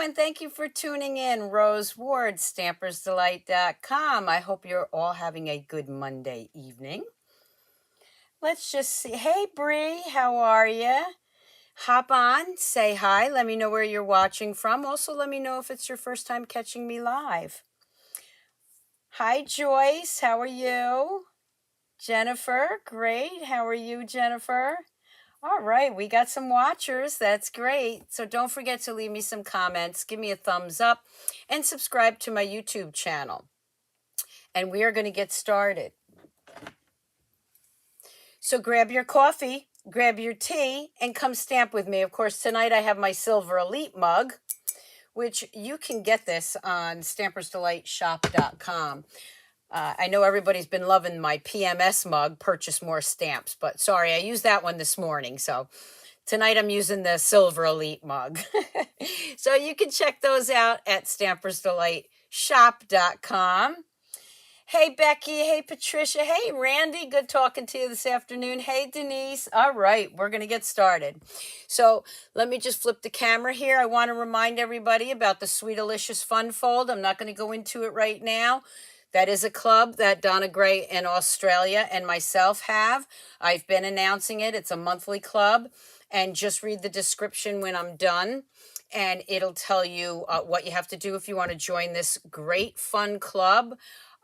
and thank you for tuning in. Rose Ward, stampersdelight.com. I hope you're all having a good Monday evening. Let's just see. Hey, Bree, how are you? Hop on, say hi, let me know where you're watching from. Also, let me know if it's your first time catching me live. Hi, Joyce, how are you? Jennifer, great. How are you, Jennifer? All right, we got some watchers. That's great. So don't forget to leave me some comments, give me a thumbs up, and subscribe to my YouTube channel. And we are going to get started. So grab your coffee, grab your tea, and come stamp with me. Of course, tonight I have my Silver Elite mug, which you can get this on stampersdelightshop.com. I know everybody's been loving my PMS mug, purchase more stamps, but sorry, I used that one this morning. So tonight I'm using the Silver Elite mug. So you can check those out at stampersdelightshop.com. Hey, Becky. Hey, Patricia. Hey, Randy. Good talking to you this afternoon. Hey, Denise. All right, we're going to get started. So let me just flip the camera here. I want to remind everybody about the Sweet Delicious Fun Fold. I'm not going to go into it right now. That is a club that Donna Gray in Australia and myself have. I've been announcing it. It's a monthly club. And just read the description when I'm done. And it'll tell you what you have to do if you want to join this great fun club.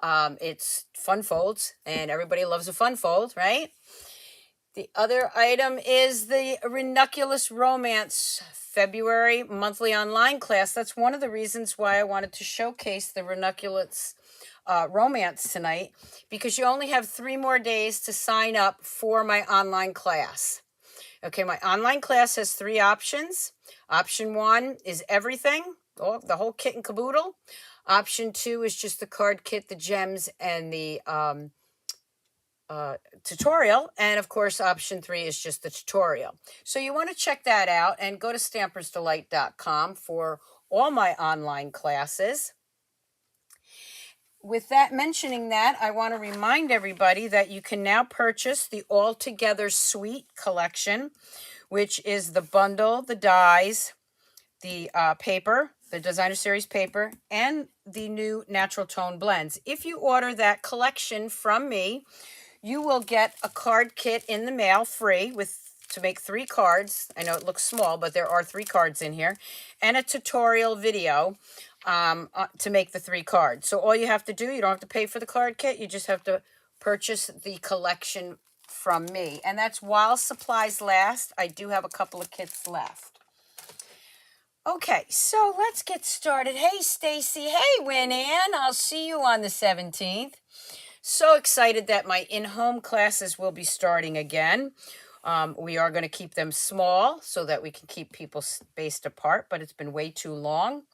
It's fun folds, and everybody loves a fun fold, right? The other item is the Ranunculus Romance February monthly online class. That's one of the reasons why I wanted to showcase the Ranunculus Romance tonight, because you only have 3 more days to sign up for my online class. Okay, my online class has 3 options. Option 1 is everything, the whole kit and caboodle. Option 2 is just the card kit, the gems, and the tutorial. And of course, option 3 is just the tutorial. So you want to check that out and go to stampersdelight.com for all my online classes. With that, mentioning that, I want to remind everybody that you can now purchase the All Together Suite collection, which is the bundle, the dies, the paper, the designer series paper, and the new natural tone blends. If you order that collection from me, you will get a card kit in the mail free to make 3 cards. I know it looks small, but there are 3 cards in here, and a tutorial video to make the 3 cards. So all you have to do, you don't have to pay for the card kit, you just have to purchase the collection from me. And that's while supplies last. I do have a couple of kits left. Okay, so let's get started. Hey, Stacy. Hey, Winann. I'll see you on the 17th. So excited that my in-home classes will be starting again. We are going to keep them small so that we can keep people spaced apart, but it's been way too long.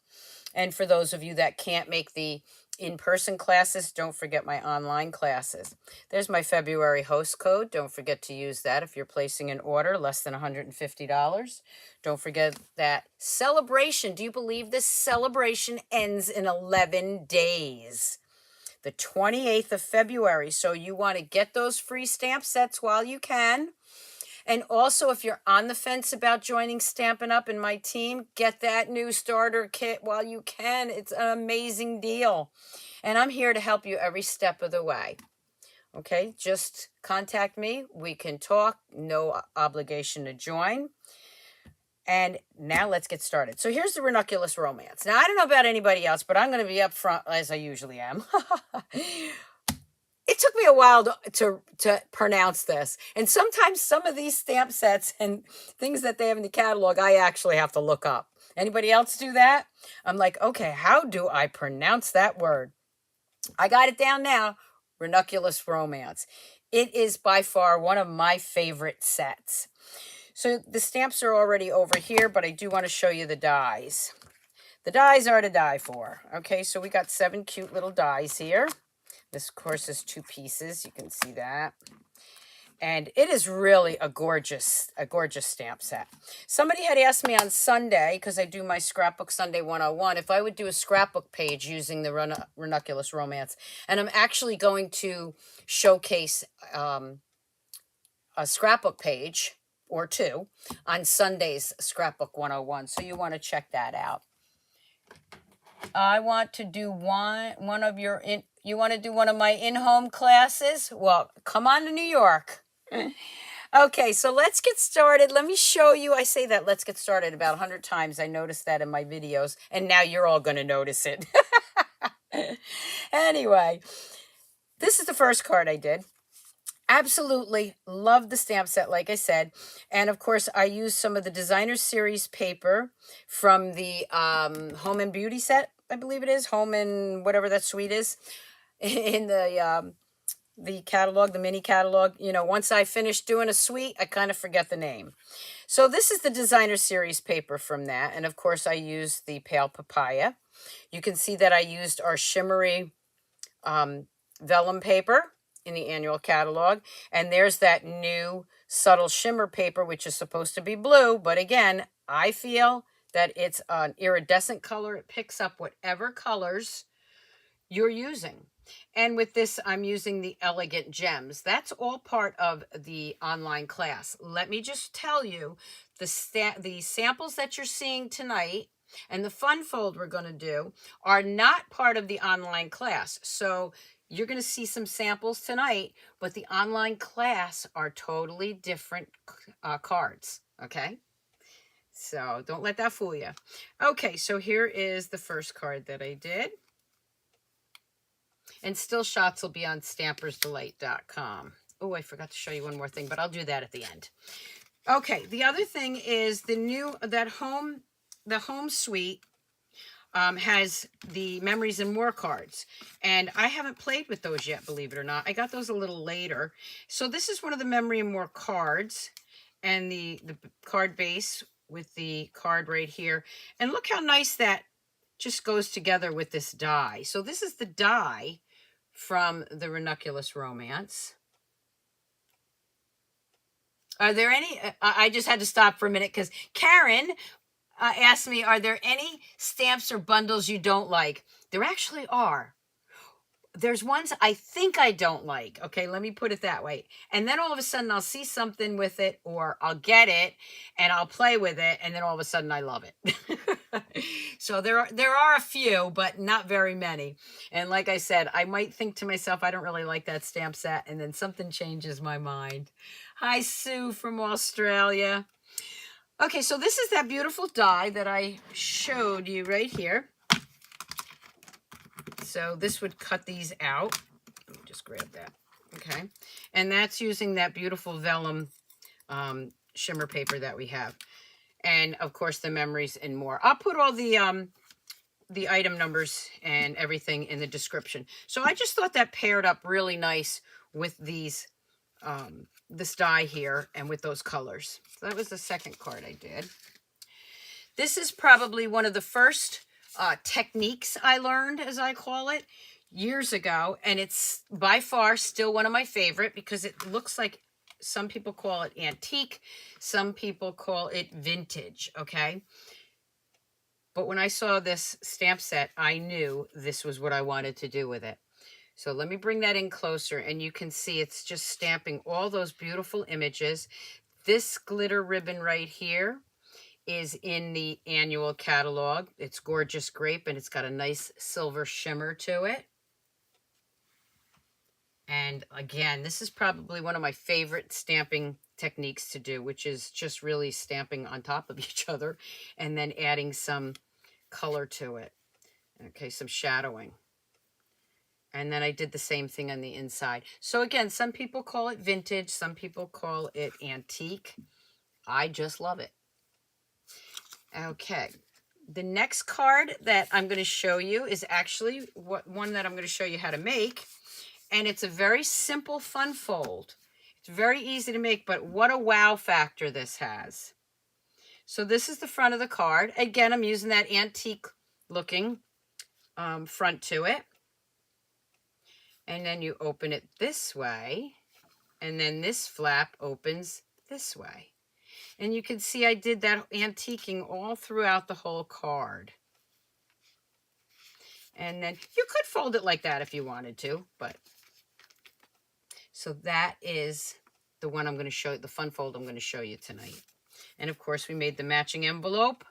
And for those of you that can't make the in-person classes, don't forget my online classes. There's my February host code. Don't forget to use that if you're placing an order less than $150. Don't forget that celebration. Do you believe this celebration ends in 11 days? The 28th of February. So you want to get those free stamp sets while you can. And also, if you're on the fence about joining Stampin' Up! In my team, get that new starter kit while you can. It's an amazing deal. And I'm here to help you every step of the way. Okay, just contact me. We can talk. No obligation to join. And now let's get started. So here's the Ranunculus Romance. Now, I don't know about anybody else, but I'm going to be up front as I usually am. It took me a while to pronounce this. And sometimes some of these stamp sets and things that they have in the catalog, I actually have to look up. Anybody else do that? I'm like, okay, how do I pronounce that word? I got it down now. Ranunculus Romance. It is by far one of my favorite sets. So the stamps are already over here, but I do want to show you the dies. The dies are to die for. Okay, so we got 7 cute little dies here. This, of course, is 2 pieces. You can see that. And it is really a gorgeous stamp set. Somebody had asked me on Sunday, because I do my Scrapbook Sunday 101, if I would do a scrapbook page using the Ranunculus Romance. And I'm actually going to showcase a scrapbook page or 2 on Sunday's Scrapbook 101. So you want to check that out. I want to do one of your you want to do one of my in-home classes? Well, come on to New York. Okay, so let's get started. Let me show you. I say that let's get started about 100 times. I noticed that in my videos, and now you're all going to notice it. Anyway, this is the first card I did. Absolutely love the stamp set, like I said. And of course, I used some of the designer series paper from the Home and Beauty set, I believe it is. Home and whatever that suite is in the catalog, the mini catalog. You know, once I finish doing a suite, I kind of forget the name. So this is the designer series paper from that. And of course, I used the Pale Papaya. You can see that I used our shimmery vellum paper in the annual catalog. And there's that new subtle shimmer paper, which is supposed to be blue. But again, I feel that it's an iridescent color. It picks up whatever colors you're using. And with this, I'm using the Elegant Gems. That's all part of the online class. Let me just tell you, the samples that you're seeing tonight and the fun fold we're going to do are not part of the online class. So you're going to see some samples tonight, but the online class are totally different cards, okay? So don't let that fool you. Okay, so here is the first card that I did. And still shots will be on stampersdelight.com. Oh, I forgot to show you one more thing, but I'll do that at the end. Okay, the other thing is the home suite has the Memories and More cards. And I haven't played with those yet, believe it or not. I got those a little later. So this is one of the Memory and More cards, and the card base with the card right here. And look how nice that just goes together with this die. So this is the die from the Ranunculus Romance. Are there any, I just had to stop for a minute because Karen asked me, are there any stamps or bundles you don't like? There actually are. There's ones I think I don't like. Okay, let me put it that way. And then all of a sudden I'll see something with it, or I'll get it and I'll play with it, and then all of a sudden I love it. So there are a few, but not very many. And like I said, I might think to myself, I don't really like that stamp set, and then something changes my mind. Hi, Sue from Australia. Okay, so this is that beautiful die that I showed you right here. So this would cut these out. Let me just grab that. Okay. And that's using that beautiful vellum shimmer paper that we have. And of course the Memories and More. I'll put all the item numbers and everything in the description. So I just thought that paired up really nice with these this die here and with those colors. So that was the second card I did. This is probably one of the first techniques I learned, as I call it, years ago. And it's by far still one of my favorite because it looks like, some people call it antique, some people call it vintage, okay? But when I saw this stamp set, I knew this was what I wanted to do with it. So let me bring that in closer, and you can see it's just stamping all those beautiful images. This glitter ribbon right here is in the annual catalog. It's Gorgeous Grape, and it's got a nice silver shimmer to it. And again, this is probably one of my favorite stamping techniques to do, which is just really stamping on top of each other and then adding some color to it. Okay, some shadowing. And then I did the same thing on the inside. So again, some people call it vintage, some people call it antique. I just love it. Okay, the next card that I'm going to show you is actually one that I'm going to show you how to make. And it's a very simple fun fold. It's very easy to make, but what a wow factor this has. So this is the front of the card. Again, I'm using that antique looking front to it. And then you open it this way. And then this flap opens this way. And you can see I did that antiquing all throughout the whole card. And then you could fold it like that if you wanted to, but so that is the one I'm going to show you, the fun fold I'm going to show you tonight. And of course we made the matching envelope.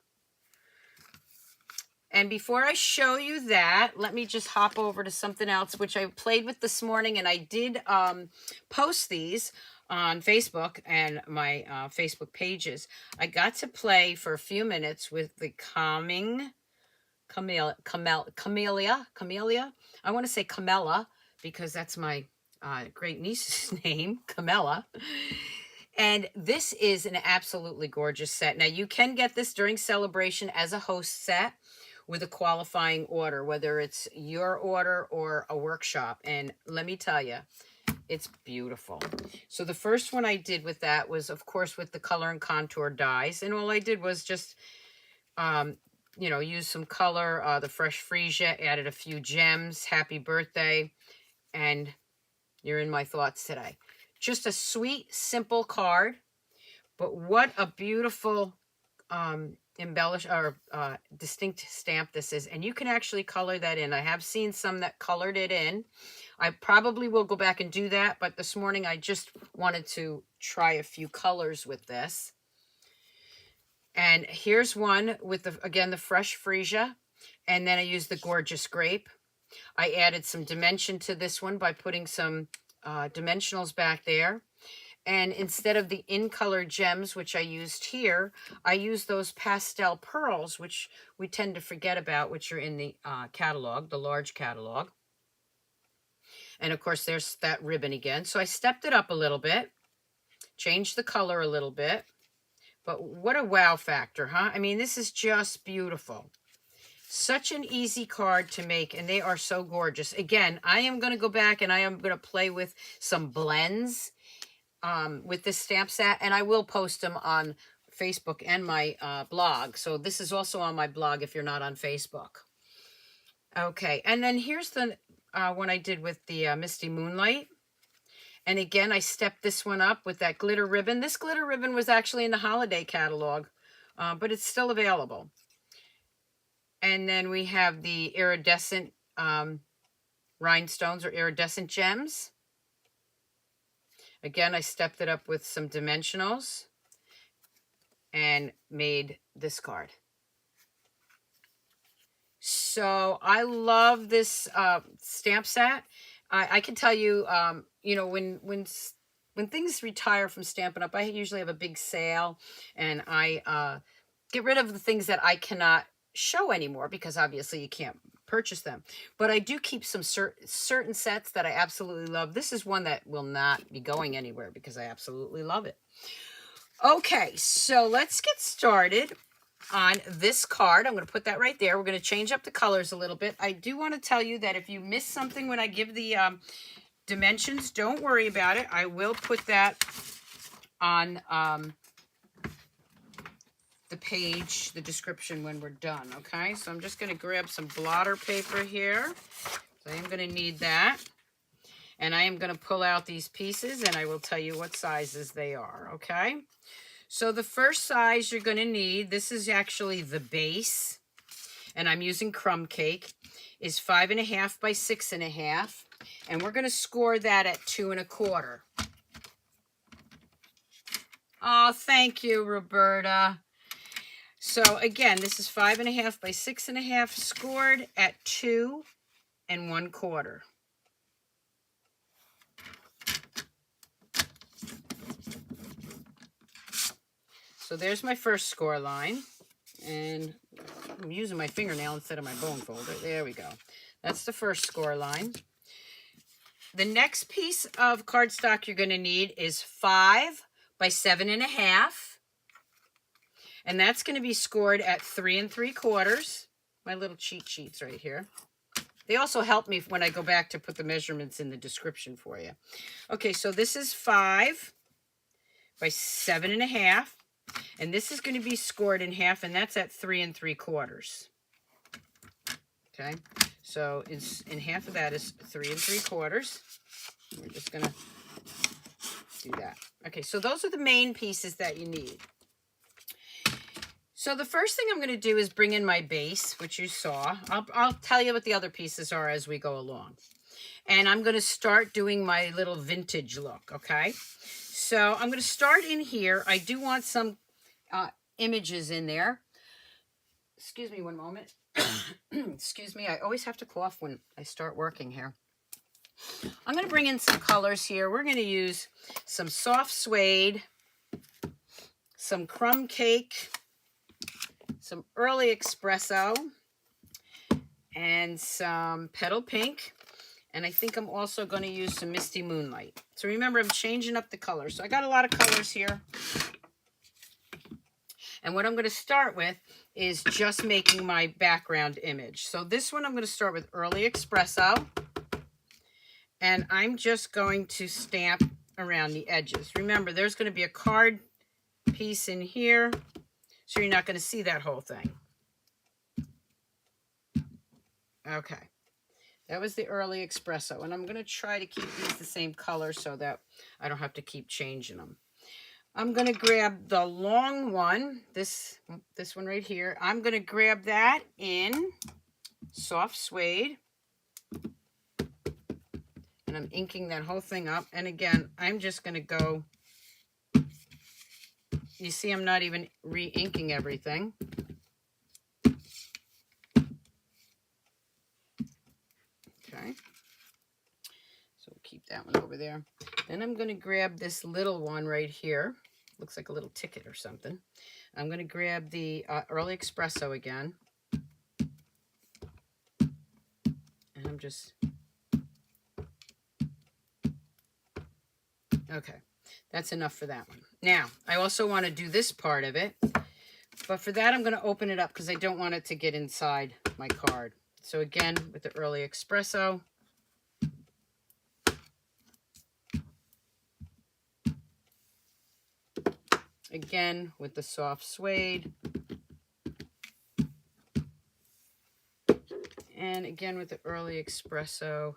And before I show you that, let me just hop over to something else, which I played with this morning, and I did post these on Facebook and my Facebook pages. I got to play for a few minutes with the Camellia. I want to say Camella because that's my great niece's name, Camella. And this is an absolutely gorgeous set. Now, you can get this during celebration as a host set with a qualifying order, whether it's your order or a workshop. And let me tell you, it's beautiful. So the first one I did with that was, of course, with the color and contour dies. And all I did was just, you know, use some color, the fresh freesia, added a few gems, happy birthday, and you're in my thoughts today. Just a sweet, simple card, but what a beautiful distinct stamp this is. And you can actually color that in. I have seen some that colored it in. I probably will go back and do that, but this morning I just wanted to try a few colors with this. And here's one with, again, the fresh freesia, and then I used the gorgeous grape. I added some dimension to this one by putting some dimensionals back there. And instead of the in-color gems, which I used here, I used those pastel pearls, which we tend to forget about, which are in the catalog, the large catalog. And of course, there's that ribbon again. So I stepped it up a little bit, changed the color a little bit. But what a wow factor, huh? I mean, this is just beautiful. Such an easy card to make, and they are so gorgeous. Again, I am going to go back and I am going to play with some blends with this stamp set, and I will post them on Facebook and my blog. So this is also on my blog if you're not on Facebook. Okay, and then here's the one I did with the Misty Moonlight. And again, I stepped this one up with that glitter ribbon. This glitter ribbon was actually in the holiday catalog, but it's still available. And then we have the iridescent rhinestones or iridescent gems. Again, I stepped it up with some dimensionals and made this card. So I love this stamp set. I can tell you, you know, when things retire from Stampin' Up, I usually have a big sale, and I get rid of the things that I cannot show anymore because obviously you can't purchase them. But I do keep some certain sets that I absolutely love. This is one that will not be going anywhere because I absolutely love it. Okay, so let's get started on this card. I'm going to put that right there. We're going to change up the colors a little bit. I do want to tell you that if you miss something when I give the dimensions, don't worry about it. I will put that on the page, the description when we're done, okay? So I'm just going to grab some blotter paper here. So I'm going to need that. And I am going to pull out these pieces, and I will tell you what sizes they are, okay? So the first size you're going to need, this is actually the base, and I'm using Crumb Cake, is 5.5 by 6.5, and we're going to score that at 2 1/4. Oh, thank you, Roberta. So again, this is 5.5 by 6.5, scored at 2 1/4. So there's my first score line, and I'm using my fingernail instead of my bone folder. There we go. That's the first score line. The next piece of cardstock you're going to need is 5 by 7.5. And that's going to be scored at 3 3/4. My little cheat sheets right here. They also help me when I go back to put the measurements in the description for you. Okay, so this is 5 by 7.5. And this is going to be scored in half, and that's at 3 3/4. Okay, so it's in half of that is 3 3/4. We're just going to do that. Okay, so those are the main pieces that you need. So the first thing I'm going to do is bring in my base, which you saw. I'll tell you what the other pieces are as we go along. And I'm going to start doing my little vintage look, okay? So I'm going to start in here. I do want some images in there. Excuse me one moment. Excuse me, I always have to cough when I start working here. I'm going to bring in some colors here. We're going to use some soft suede, some crumb cake, some early espresso, and some petal pink. And I think I'm also going to use some misty moonlight. So remember, I'm changing up the colors. So I got a lot of colors here. And what I'm going to start with is just making my background image. So this one I'm going to start with early espresso. And I'm just going to stamp around the edges. Remember, there's going to be a card piece in here, so you're not going to see that whole thing. Okay, that was the early espresso, and I'm going to try to keep these the same color so that I don't have to keep changing them. I'm going to grab the long one, this one right here. I'm going to grab that in soft suede, and I'm inking that whole thing up. And again, I'm just going to go, you see I'm not even re-inking everything. Okay, so we'll keep that one over there. Then I'm going to grab this little one right here. Looks like a little ticket or something. I'm going to grab the early espresso again. And I'm just... Okay, that's enough for that one. Now, I also want to do this part of it. But for that, I'm going to open it up because I don't want it to get inside my card. So again, with the early espresso. Again, with the soft suede. And again, with the early espresso.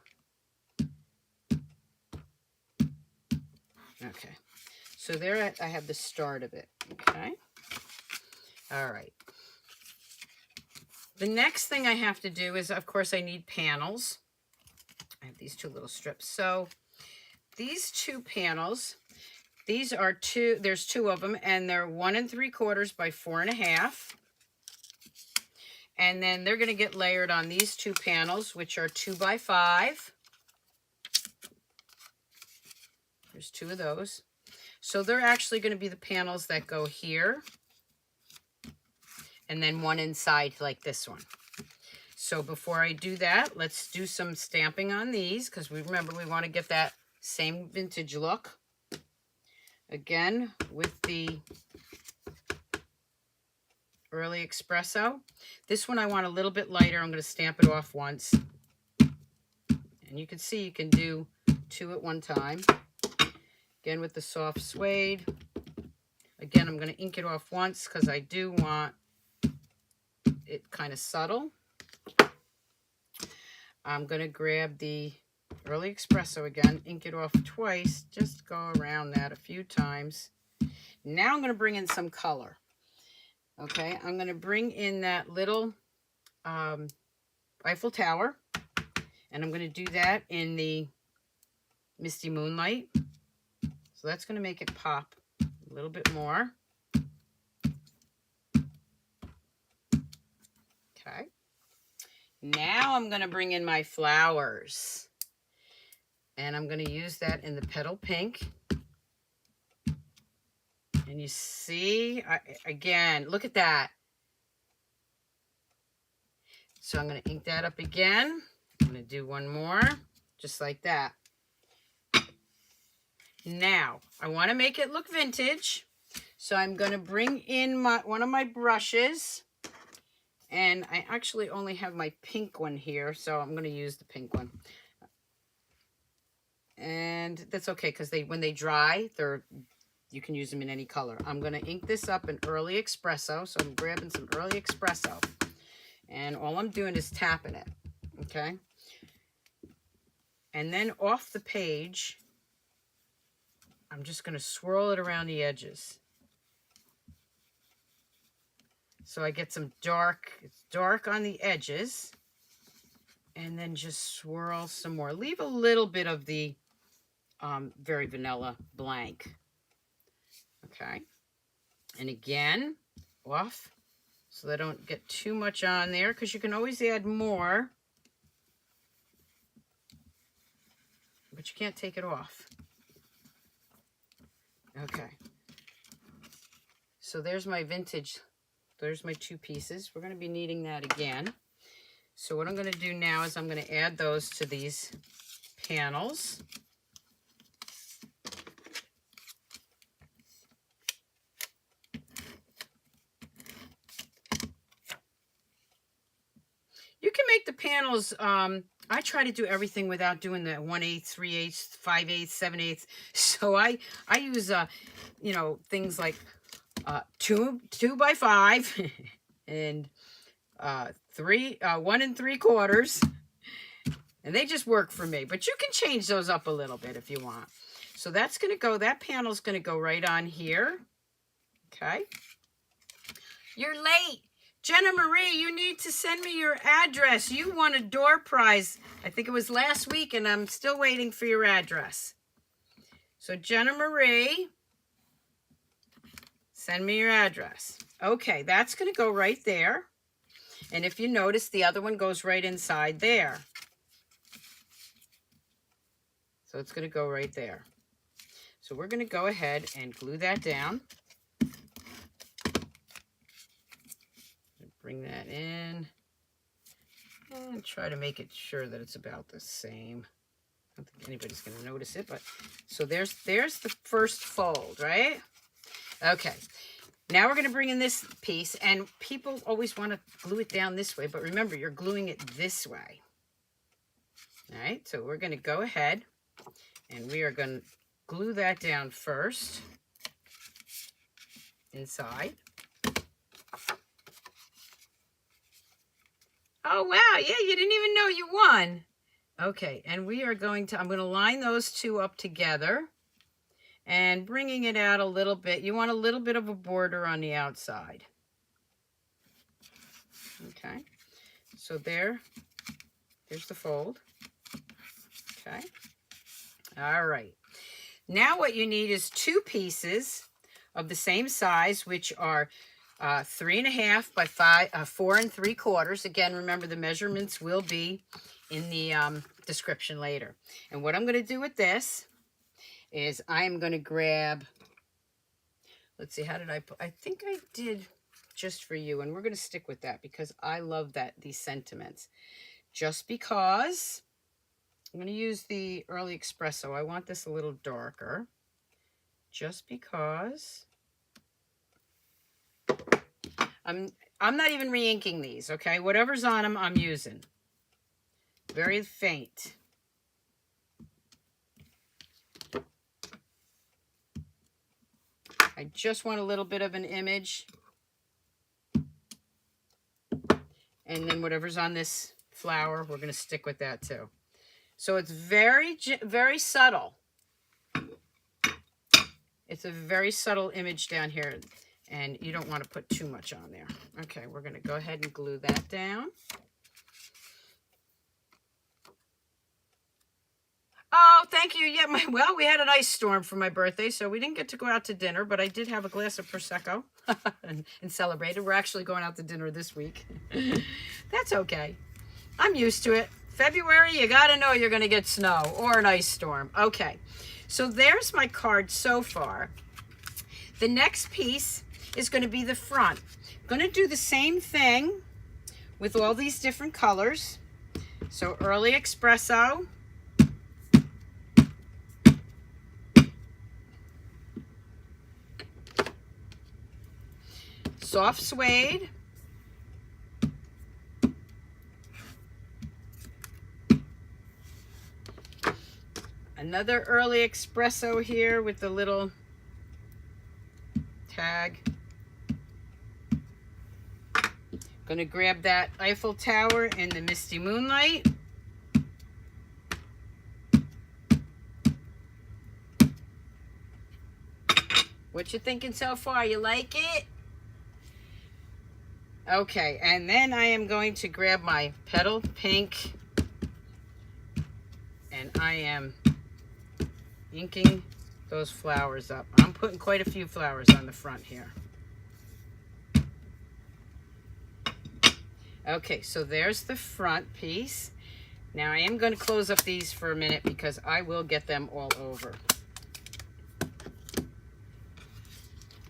Okay, so there I have the start of it. Okay. All right. The next thing I have to do is, of course, I need panels. I have these two little strips. So these two panels, these are there's two of them, and they're 1 3/4 by 4.5. And then they're going to get layered on these two panels, which are 2 by 5. There's two of those. So they're actually going to be the panels that go here. And then one inside like this one. So before I do that, let's do some stamping on these, because remember we want to get that same vintage look. Again, with the early espresso. This one I want a little bit lighter. I'm going to stamp it off once. And you can see you can do 2 at one time. Again with the soft suede. Again, I'm going to ink it off once because I do want it kind of subtle. I'm going to grab the early espresso again, ink it off twice, just go around that a few times. Now I'm going to bring in some color. Okay, I'm going to bring in that little Eiffel Tower, and I'm going to do that in the Misty Moonlight. So that's going to make it pop a little bit more. Okay. Now I'm going to bring in my flowers. And I'm going to use that in the Petal Pink. And you see, again, look at that. So I'm going to ink that up again. I'm going to do one more, just like that. Now, I want to make it look vintage. So I'm going to bring in one of my brushes. And I actually only have my pink one here, so I'm going to use the pink one. And that's okay, because when they dry, you can use them in any color. I'm going to ink this up in early espresso, so I'm grabbing some early espresso. And all I'm doing is tapping it, okay? And then off the page, I'm just going to swirl it around the edges. So I get some it's dark on the edges. And then just swirl some more. Leave a little bit of the very vanilla blank. Okay. And again, off so they don't get too much on there, because you can always add more, but you can't take it off. Okay. So there's my vintage. There's my 2 pieces. We're going to be needing that again. So what I'm going to do now is I'm going to add those to these panels. You can make the panels, I try to do everything without doing the 1/8, 3/8, 5/8, 7/8. So I use, you know, things like 2 by 5 and 1 3/4, and they just work for me. But you can change those up a little bit if you want. So that's going to go, that panel's going to go right on here. Okay. You're late. Jenna Marie, you need to send me your address. You won a door prize. I think it was last week, and I'm still waiting for your address. So Jenna Marie, send me your address. Okay, that's going to go right there. And if you notice, the other one goes right inside there. So it's going to go right there. So we're going to go ahead and glue that down. Bring that in and try to make it sure that it's about the same. I don't think anybody's going to notice it, but so there's the first fold, right? Okay. Now we're going to bring in this piece, and people always want to glue it down this way, but remember, you're gluing it this way. All right, so we're going to go ahead and we are going to glue that down first inside. Oh, wow. Yeah, you didn't even know you won. Okay, and we are going to, I'm going to line those 2 up together and bringing it out a little bit. You want a little bit of a border on the outside. Okay, so there's the fold. Okay, all right. Now what you need is 2 pieces of the same size, which are 3.5 by 4 3/4. Again, remember the measurements will be in the description later. And what I'm going to do with this is I'm going to grab, let's see, how did I put, I think I did Just for You, and we're going to stick with that because I love these sentiments. Just because I'm going to use the Early Espresso. I want this a little darker. Just because I'm not even re-inking these, okay? Whatever's on them, I'm using. Very faint. I just want a little bit of an image. And then whatever's on this flower, we're going to stick with that too. So it's very, very subtle. It's a very subtle image down here. And you don't want to put too much on there. Okay, we're going to go ahead and glue that down. Oh, thank you. Yeah, well, we had an ice storm for my birthday, so we didn't get to go out to dinner, but I did have a glass of Prosecco and celebrated. We're actually going out to dinner this week. That's okay. I'm used to it. February, you got to know you're going to get snow or an ice storm. Okay, so there's my card so far. The next piece is going to be the front. I'm going to do the same thing with all these different colors. So Early Espresso, Soft Suede, another Early Espresso here with the little tag. Gonna grab that Eiffel Tower in the Misty Moonlight. What you thinking so far? You like it? Okay, and then I am going to grab my Petal Pink and I am inking those flowers up. I'm putting quite a few flowers on the front here. Okay, so there's the front piece. Now I am going to close up these for a minute because I will get them all over.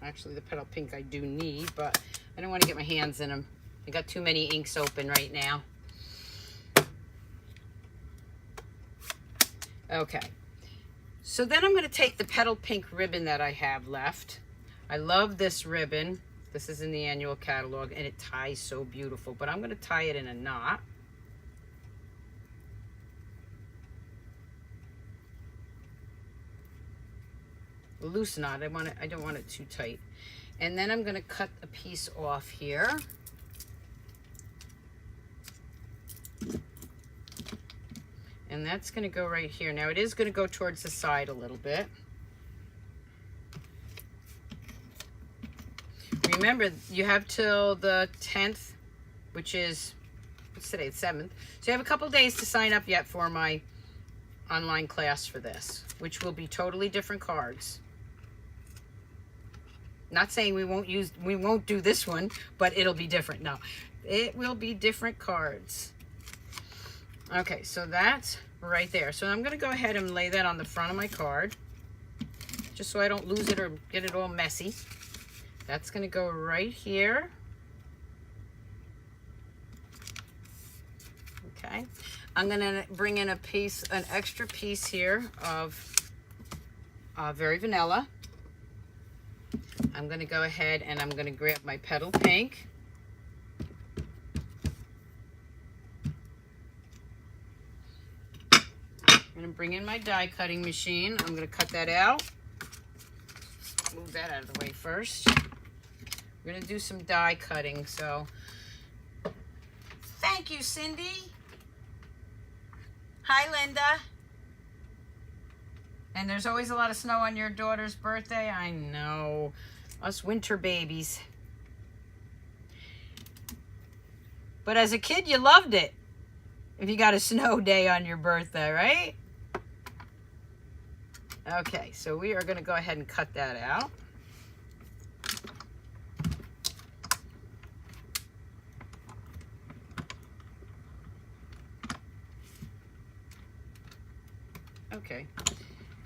Actually, the Petal Pink I do need, but I don't want to get my hands in them. I got too many inks open right now. Okay, so then I'm going to take the Petal Pink ribbon that I have left. I love this ribbon. This is in the annual catalog, and it ties so beautiful, but I'm going to tie it in a knot. A loose knot. I don't want it too tight. And then I'm going to cut a piece off here. And that's going to go right here. Now it is going to go towards the side a little bit. Remember, you have till the 10th, which is, what's today, the 7th. So you have a couple days to sign up yet for my online class for this, which will be totally different cards. Not saying we won't do this one, but it'll be different. No, it will be different cards. Okay, so that's right there. So I'm going to go ahead and lay that on the front of my card, just so I don't lose it or get it all messy. That's going to go right here. Okay. I'm going to bring in an extra piece here of Very Vanilla. I'm going to go ahead and I'm going to grab my Petal Pink. I'm going to bring in my die cutting machine. I'm going to cut that out. Move that out of the way first. We're going to do some die cutting, so thank you, Cindy. Hi, Linda. And there's always a lot of snow on your daughter's birthday. I know. Us winter babies. But as a kid, you loved it. If you got a snow day on your birthday, right? Okay, so we are going to go ahead and cut that out. Okay,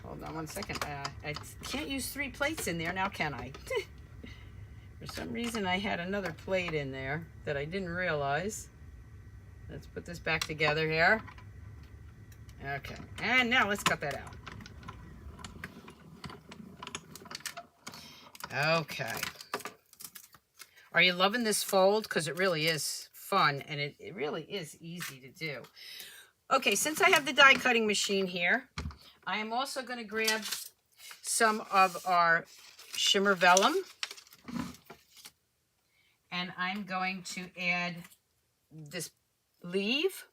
hold on one second. I can't use 3 plates in there now, can I? For some reason, I had another plate in there that I didn't realize. Let's put this back together here. Okay, and now let's cut that out. Okay. Are you loving this fold? Because it really is fun, and it really is easy to do. Okay, since I have the die cutting machine here, I am also going to grab some of our shimmer vellum, and I'm going to add this leaf,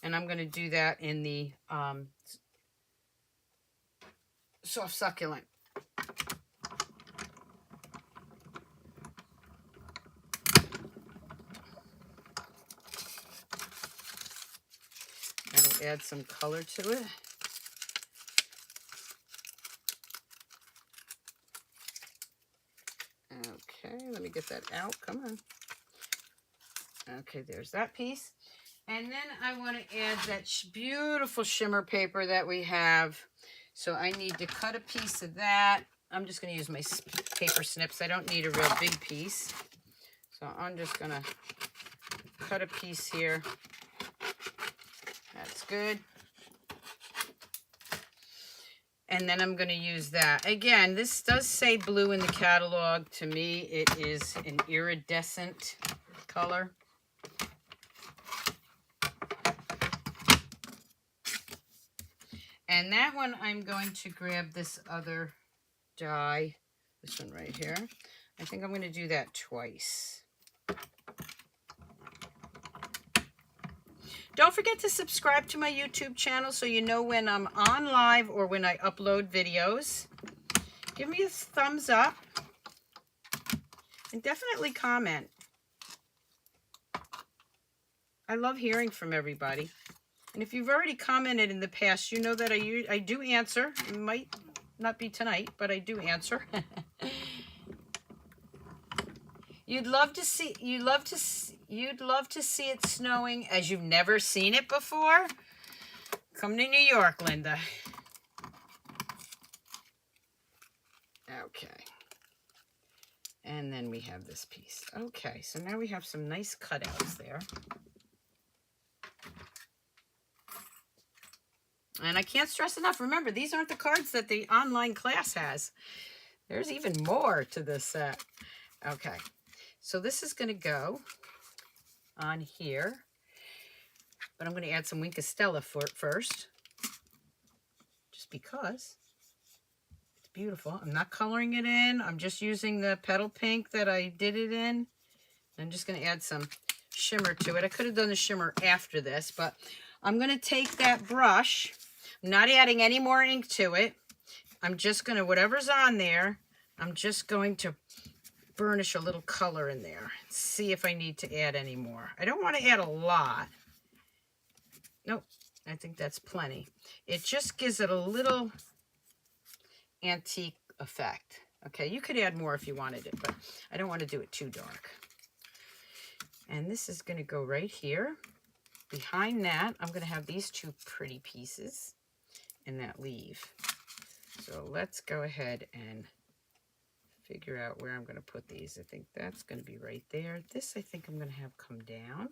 and I'm going to do that in the soft succulent. That'll add some color to it. Okay, let me get that out. Come on. Okay, there's that piece. And then I want to add that beautiful shimmer paper that we have. So I need to cut a piece of that. I'm just going to use my paper snips. I don't need a real big piece. So I'm just going to cut a piece here. That's good. And then I'm going to use that. Again, this does say blue in the catalog. To me, it is an iridescent color. And that one, I'm going to grab this other die, this one right here. I think I'm going to do that twice. Don't forget to subscribe to my YouTube channel so you know when I'm on live or when I upload videos. Give me a thumbs up and definitely comment. I love hearing from everybody. And if you've already commented in the past, you know that I do answer. It might not be tonight, but I do answer. you'd love to see it snowing as you've never seen it before, come to New York, Linda. Okay. And then we have this piece. Okay, so now we have some nice cutouts there. And I can't stress enough, remember, these aren't the cards that the online class has. There's even more to this set. Okay, so this is going to go on here. But I'm going to add some Wink of Stella first. Just because. It's beautiful. I'm not coloring it in. I'm just using the Petal Pink that I did it in. I'm just going to add some shimmer to it. I could have done the shimmer after this, but I'm going to take that brush. I'm not adding any more ink to it. I'm just going to, whatever's on there, I'm just going to burnish a little color in there. See if I need to add any more. I don't want to add a lot. Nope, I think that's plenty. It just gives it a little antique effect. Okay, you could add more if you wanted it, but I don't want to do it too dark. And this is going to go right here. Behind that, I'm going to have these two pretty pieces and that leaf. So let's go ahead and figure out where I'm going to put these. I think that's going to be right there. This I think I'm going to have come down.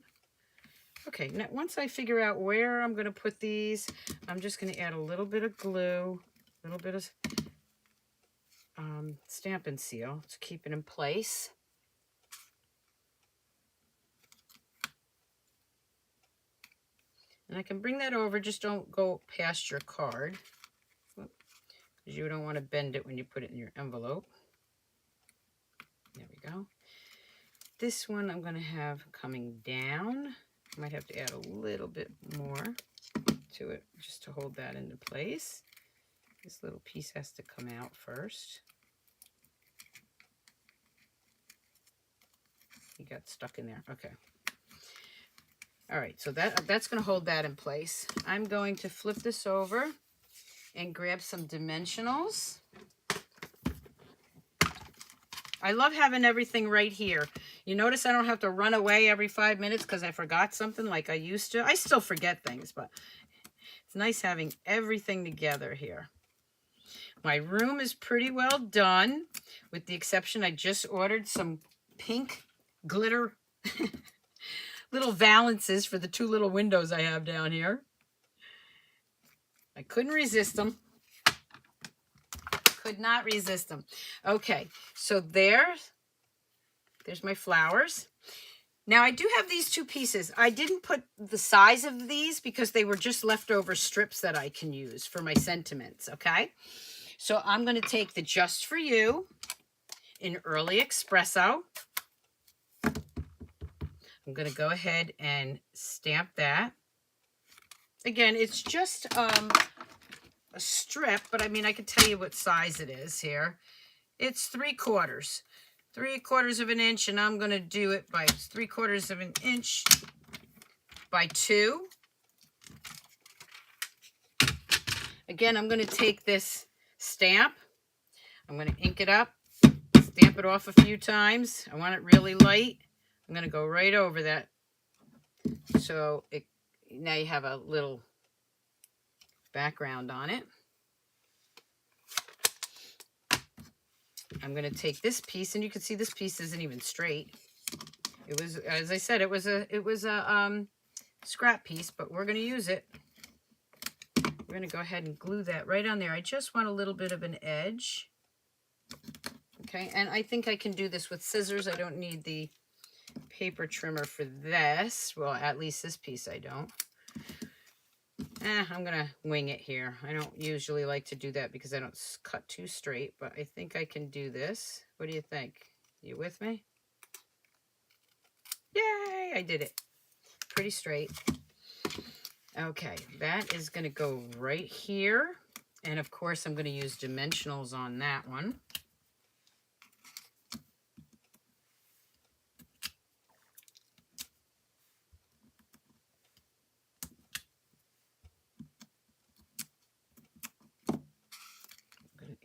Okay, now once I figure out where I'm going to put these, I'm just going to add a little bit of glue, a little bit of Stampin' Seal to keep it in place. And I can bring that over, just don't go past your card, because you don't want to bend it when you put it in your envelope. There we go. This one I'm going to have coming down. I might have to add a little bit more to it just to hold that into place. This little piece has to come out first. You got stuck in there. Okay. All right, so that's going to hold that in place. I'm going to flip this over and grab some dimensionals. I love having everything right here. You notice I don't have to run away every 5 minutes because I forgot something like I used to. I still forget things, but it's nice having everything together here. My room is pretty well done, with the exception I just ordered some pink glitter little valances for the two little windows I have down here. I couldn't resist them. Could not resist them. Okay, so there's my flowers. Now I do have these two pieces. I didn't put the size of these because they were just leftover strips that I can use for my sentiments, okay? So I'm going to take the Just For You in Early Espresso. I'm going to go ahead and stamp that. Again, it's just a strip, but I mean, I can tell you what size it is here. It's 3/4. 3/4 of an inch, and I'm going to do it by 3/4 of an inch by 2. Again, I'm going to take this stamp. I'm going to ink it up, stamp it off a few times. I want it really light. I'm going to go right over that. So now you have a little background on it. I'm going to take this piece, and you can see this piece isn't even straight. It was, as I said, it was a scrap piece, but we're going to use it. We're going to go ahead and glue that right on there. I just want a little bit of an edge. Okay, and I think I can do this with scissors. I don't need the paper trimmer for this. Well, at least this piece I don't. I'm gonna wing it here. I don't usually like to do that because I don't cut too straight, but I think I can do this. What do you think? You with me? Yay, I did it. Pretty straight. Okay, that is gonna go right here. And of course, I'm gonna use dimensionals on that one.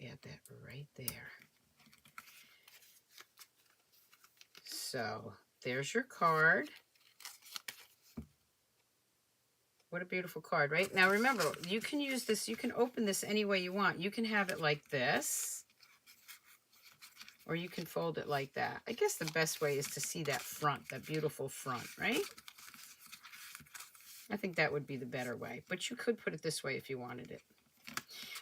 Add that right there. So there's your card. What a beautiful card, right? Now remember, you can use this, you can open this any way you want. You can have it like this, or you can fold it like that. I guess the best way is to see that front, that beautiful front, right? I think that would be the better way, but you could put it this way if you wanted it.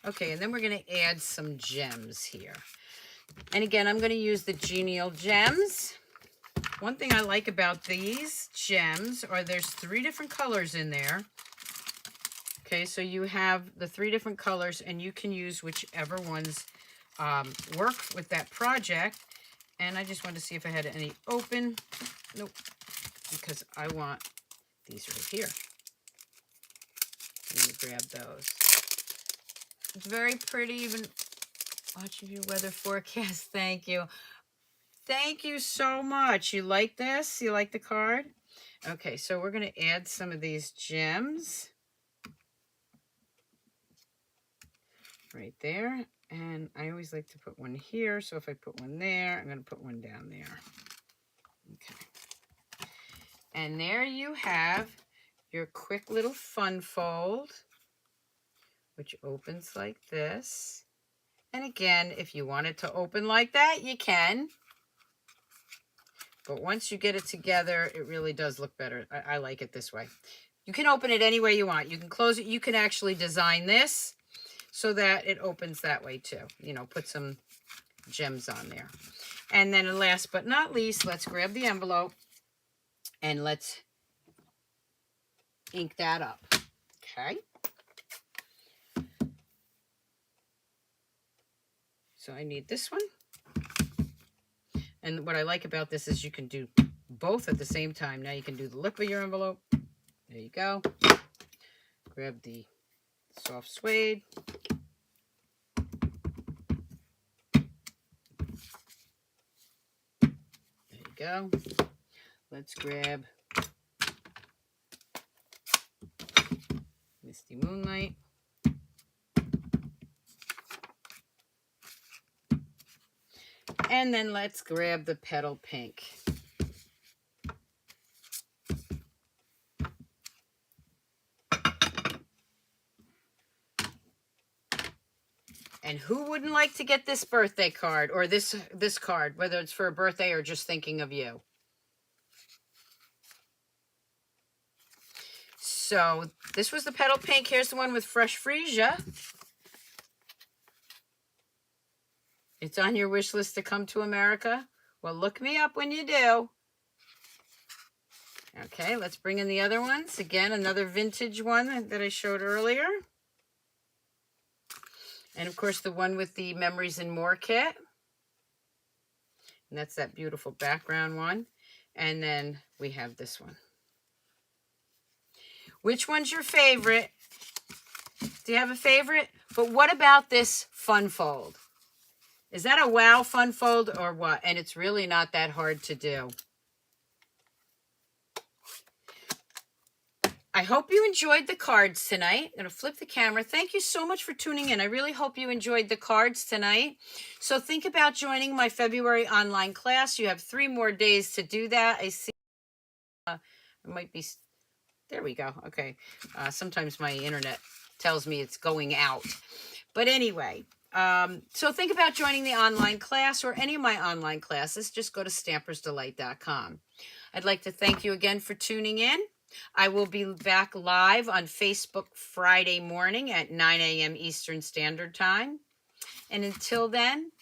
Okay, and then we're going to add some gems here. And again, I'm going to use the Genial Gems. One thing I like about these gems are there's 3 different colors in there. Okay, so you have the 3 different colors, and you can use whichever ones work with that project. And I just wanted to see if I had any open. Nope, because I want these right here. I'm going to grab those. It's very pretty, even watching your weather forecast. Thank you. Thank you so much. You like this? You like the card? Okay, so we're going to add some of these gems right there. And I always like to put one here. So if I put one there, I'm going to put one down there. Okay. And there you have your quick little fun fold, which opens like this. And again, if you want it to open like that, you can. But once you get it together, it really does look better. I like it this way. You can open it any way you want. You can close it. You can actually design this so that it opens that way too. You know, put some gems on there. And then last but not least, let's grab the envelope and let's ink that up. Okay. So I need this one. And what I like about this is you can do both at the same time. Now you can do the lip of your envelope. There you go. Grab the soft suede. There you go. Let's grab Misty Moonlight. And then let's grab the Petal Pink. And who wouldn't like to get this birthday card or this card, whether it's for a birthday or just thinking of you? So this was the Petal Pink. Here's the one with Fresh Freesia. It's on your wish list to come to America. Well, look me up when you do. Okay, let's bring in the other ones. Again, another vintage one that I showed earlier. And of course, the one with the Memories and More kit. And that's that beautiful background one. And then we have this one. Which one's your favorite? Do you have a favorite? But what about this fun fold? Is that a wow fun fold or what? And it's really not that hard to do. I hope you enjoyed the cards tonight. I'm going to flip the camera. Thank you so much for tuning in. I really hope you enjoyed the cards tonight. So think about joining my February online class. You have 3 more days to do that. I see it might be, there we go. Okay. Sometimes my internet tells me it's going out. But anyway, so think about joining the online class or any of my online classes. Just go to stampersdelight.com. I'd like to thank you again for tuning in. I will be back live on Facebook Friday morning at 9 a.m. Eastern Standard Time. And until then,